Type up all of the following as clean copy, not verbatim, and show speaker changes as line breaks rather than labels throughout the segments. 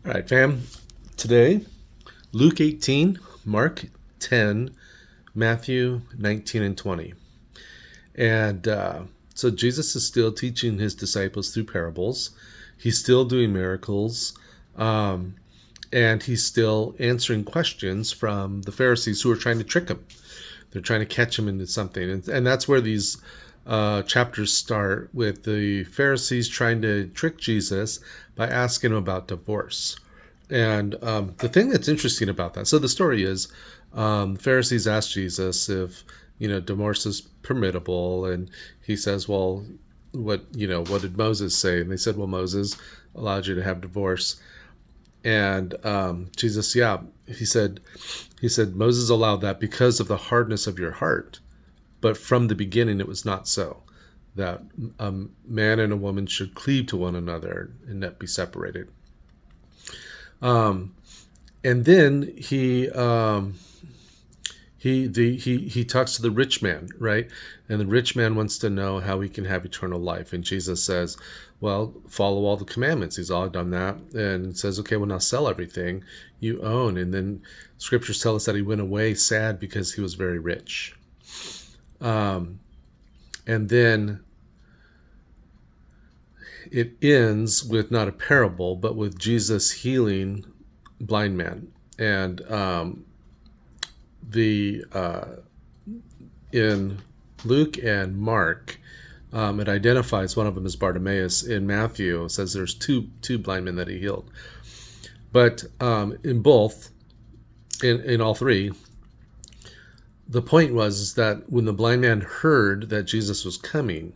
All right, fam. Today, Luke 18, Mark 10, Matthew 19 and 20. And so Jesus is still teaching his disciples through parables. He's still doing miracles. Um, and he's still answering questions from the Pharisees who are trying to trick him. They're trying to catch him into something. And that's where these chapters start, with the Pharisees trying to trick Jesus by asking him about divorce. And the thing that's interesting about that, so the story is, the Pharisees asked Jesus if divorce is permittable, and he says, "Well, what did Moses say?" And they said, "Well, Moses allowed you to have divorce." And Jesus, yeah, he said Moses allowed that because of the hardness of your heart, but from the beginning it was not so. That a man and a woman should cleave to one another and not be separated. And then he talks to the rich man, right? And the rich man wants to know how he can have eternal life. And Jesus says, "Well, follow all the commandments." He's all done that, and says, "Okay, well, now sell everything you own." And then scriptures tell us that he went away sad because he was very rich. And then it ends with not a parable, but with Jesus healing blind man. And the in Luke and Mark, it identifies one of them as Bartimaeus. In Matthew, it says there's two blind men that he healed. But in both, in all three, the point was that when the blind man heard that Jesus was coming,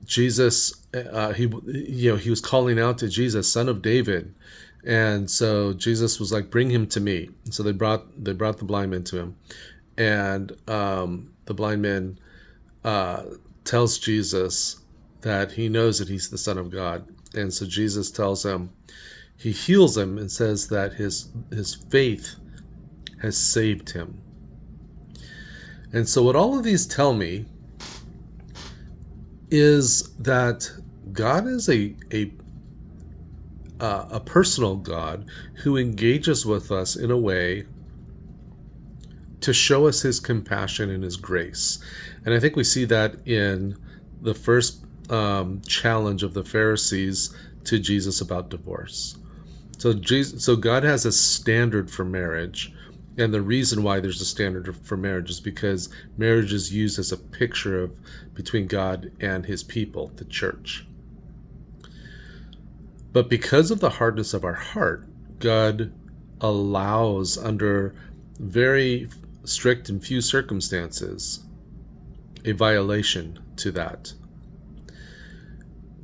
Jesus, he was calling out to Jesus, "Son of David." And so Jesus was like, "Bring him to me." And so they brought the blind man to him. And the blind man tells Jesus that he knows that he's the Son of God. And so Jesus tells him, he heals him and says that his faith has saved him. And so what all of these tell me is that God is a personal God who engages with us in a way to show us his compassion and his grace. And I think we see that in the first challenge of the Pharisees to Jesus about divorce. So God has a standard for marriage. And the reason why there's a standard for marriage is because marriage is used as a picture of between God and his people, the church. But because of the hardness of our heart, God allows, under very strict and few circumstances, a violation to that.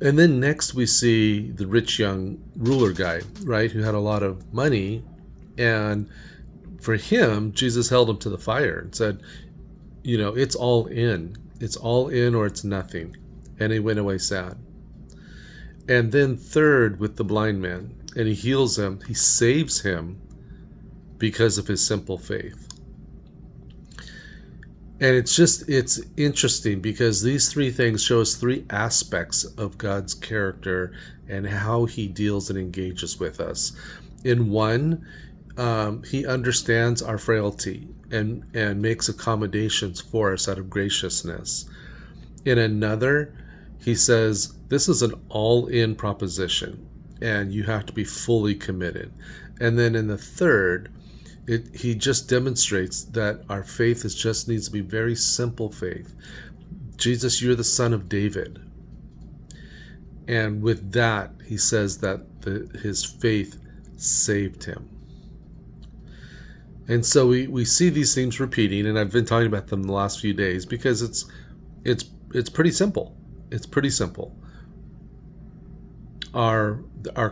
And then next we see the rich young ruler guy, right, who had a lot of money. And for him, Jesus held him to the fire and said, it's all in. It's all in or it's nothing. And he went away sad. And then third, with the blind man, and he heals him. He saves him because of his simple faith. And it's interesting because these three things show us three aspects of God's character and how he deals and engages with us. In one, he understands our frailty and makes accommodations for us out of graciousness. In another, he says, this is an all-in proposition, and you have to be fully committed. And then in the third, he just demonstrates that our faith just needs to be very simple faith. Jesus, you're the Son of David. And with that, he says that his faith saved him. And so we see these themes repeating, and I've been talking about them the last few days because it's pretty simple. It's pretty simple. Our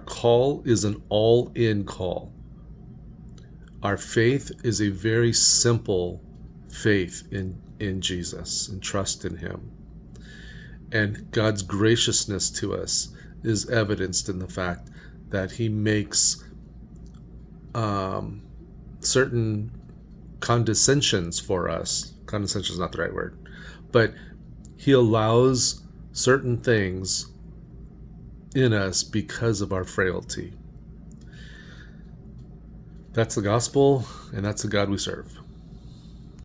call is an all-in call. Our faith is a very simple faith in Jesus and trust in him. And God's graciousness to us is evidenced in the fact that he makes certain condescensions for us. Condescension is not the right word, but he allows certain things in us because of our frailty. That's the gospel, and that's the God we serve.